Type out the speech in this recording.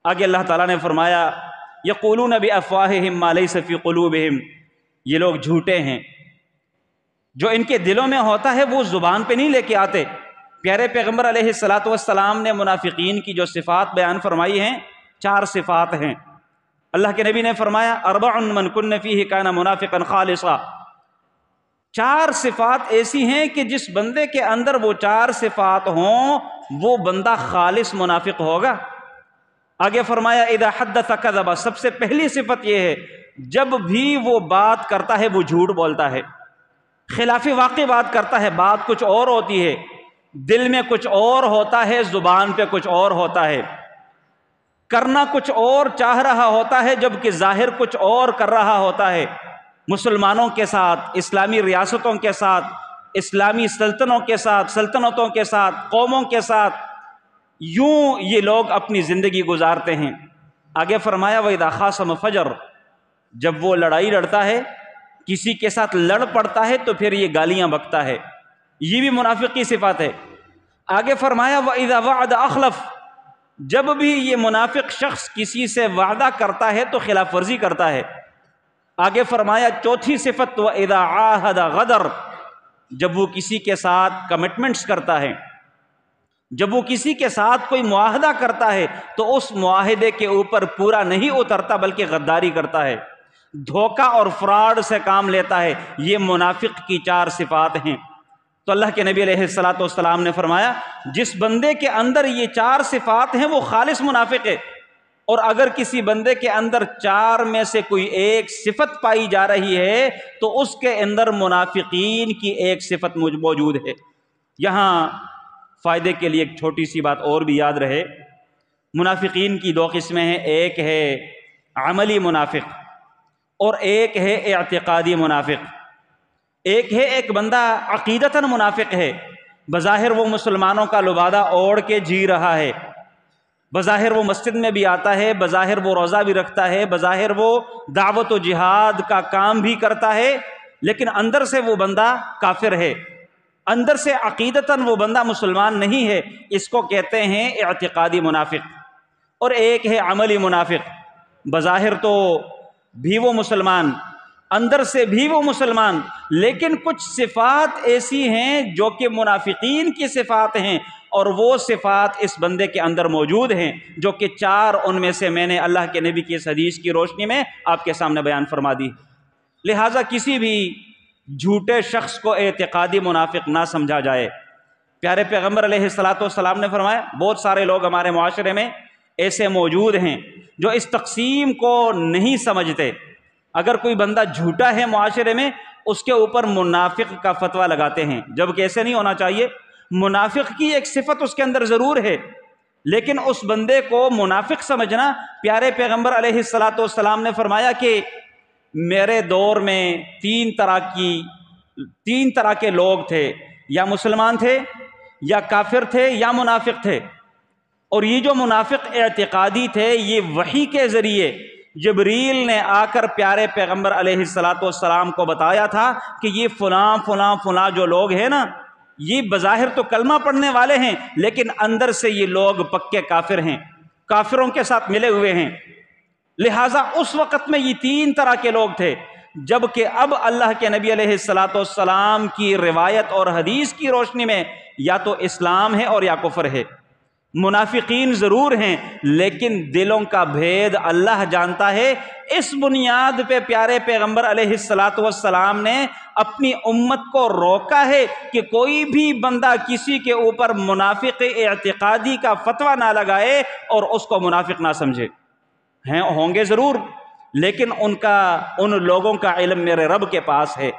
آگے اللہ تعالیٰ نے فرمایا یقولون بافواہہم ما لیس فی قلوبہم، یہ لوگ جھوٹے ہیں، جو ان کے دلوں میں ہوتا ہے وہ زبان پہ نہیں لے کے آتے۔ پیارے پیغمبر علیہ السلام نے منافقین کی جو صفات بیان فرمائی ہیں 4 صفات ہیں۔ اللہ کے نبی نے فرمایا اربع من کن فیہ کان منافقا خالصا، 4 صفات ایسی ہیں کہ جس بندے کے اندر وہ 4 صفات ہوں وہ بندہ خالص منافق ہوگا۔ آگے فرمایا اذا حدث کذب، سب سے پہلی صفت یہ ہے جب بھی وہ بات کرتا ہے وہ جھوٹ بولتا ہے، خلاف واقع بات کرتا ہے، بات کچھ اور ہوتی ہے، دل میں کچھ اور ہوتا ہے، زبان پہ کچھ اور ہوتا ہے، کرنا کچھ اور چاہ رہا ہوتا ہے جبکہ ظاہر کچھ اور کر رہا ہوتا ہے۔ مسلمانوں کے ساتھ، اسلامی ریاستوں کے ساتھ، اسلامی سلطنتوں کے ساتھ، قوموں کے ساتھ یوں یہ لوگ اپنی زندگی گزارتے ہیں۔ آگے فرمایا وَإِذَا خَاصَمَ فَجَرَ، جب وہ لڑائی لڑتا ہے، کسی کے ساتھ لڑ پڑتا ہے تو پھر یہ گالیاں بکتا ہے، یہ بھی منافق کی صفات ہے۔ آگے فرمایا وَإِذَا وَعَدَ أَخْلَفَ، جب بھی یہ منافق شخص کسی سے وعدہ کرتا ہے تو خلاف ورزی کرتا ہے۔ آگے فرمایا چوتھی صفت وَإِذَا عَاهَدَ غَدَرَ، جب وہ کسی کے ساتھ کمٹمنٹس کرتا ہے، جب وہ کسی کے ساتھ کوئی معاہدہ کرتا ہے تو اس معاہدے کے اوپر پورا نہیں اترتا بلکہ غداری کرتا ہے، دھوکہ اور فراڈ سے کام لیتا ہے۔ یہ منافق کی 4 صفات ہیں۔ تو اللہ کے نبی علیہ السلام نے فرمایا جس بندے کے اندر یہ 4 صفات ہیں وہ خالص منافق ہے، اور اگر کسی بندے کے اندر 4 میں سے کوئی ایک صفت پائی جا رہی ہے تو اس کے اندر منافقین کی ایک صفت موجود ہے۔ یہاں فائدے کے لیے ایک چھوٹی سی بات اور بھی یاد رہے، منافقین کی 2 قسمیں ہیں، ایک ہے عملی منافق اور ایک ہے اعتقادی منافق۔ ایک ہے ایک بندہ عقیدتاً منافق ہے، بظاہر وہ مسلمانوں کا لبادہ اوڑھ کے جی رہا ہے، بظاہر وہ مسجد میں بھی آتا ہے، بظاہر وہ روزہ بھی رکھتا ہے، بظاہر وہ دعوت و جہاد کا کام بھی کرتا ہے، لیکن اندر سے وہ بندہ کافر ہے، اندر سے عقیدتاً وہ بندہ مسلمان نہیں ہے۔ اس کو کہتے ہیں اعتقادی منافق۔ اور ایک ہے عملی منافق، بظاہر تو بھی وہ مسلمان، اندر سے بھی وہ مسلمان، لیکن کچھ صفات ایسی ہیں جو کہ منافقین کی صفات ہیں، اور وہ صفات اس بندے کے اندر موجود ہیں، جو کہ 4 ان میں سے میں نے اللہ کے نبی کی اس حدیث کی روشنی میں آپ کے سامنے بیان فرما دی۔ لہٰذا کسی بھی جھوٹے شخص کو اعتقادی منافق نہ سمجھا جائے۔ پیارے پیغمبر علیہ السلام نے فرمایا بہت سارے لوگ ہمارے معاشرے میں ایسے موجود ہیں جو اس تقسیم کو نہیں سمجھتے۔ اگر کوئی بندہ جھوٹا ہے معاشرے میں، اس کے اوپر منافق کا فتویٰ لگاتے ہیں، جبکہ ایسے نہیں ہونا چاہیے۔ منافق کی ایک صفت اس کے اندر ضرور ہے، لیکن اس بندے کو منافق سمجھنا، پیارے پیغمبر علیہ السلام نے فرمایا کہ میرے دور میں 3 طرح کے لوگ تھے، یا مسلمان تھے، یا کافر تھے، یا منافق تھے۔ اور یہ جو منافق اعتقادی تھے، یہ وحی کے ذریعے جبریل نے آ کر پیارے پیغمبر علیہ السلام کو بتایا تھا کہ یہ فلاں فلاں فلاں جو لوگ ہیں نا، یہ بظاہر تو کلمہ پڑھنے والے ہیں لیکن اندر سے یہ لوگ پکے کافر ہیں، کافروں کے ساتھ ملے ہوئے ہیں۔ لہٰذا اس وقت میں یہ 3 طرح کے لوگ تھے، جبکہ اب اللہ کے نبی علیہ السلام کی روایت اور حدیث کی روشنی میں یا تو اسلام ہے اور یا کفر ہے۔ منافقین ضرور ہیں لیکن دلوں کا بھید اللہ جانتا ہے۔ اس بنیاد پہ پیارے پیغمبر علیہ السلام نے اپنی امت کو روکا ہے کہ کوئی بھی بندہ کسی کے اوپر منافق اعتقادی کا فتویٰ نہ لگائے اور اس کو منافق نہ سمجھے۔ ہوں گے ضرور، لیکن ان لوگوں کا علم میرے رب کے پاس ہے۔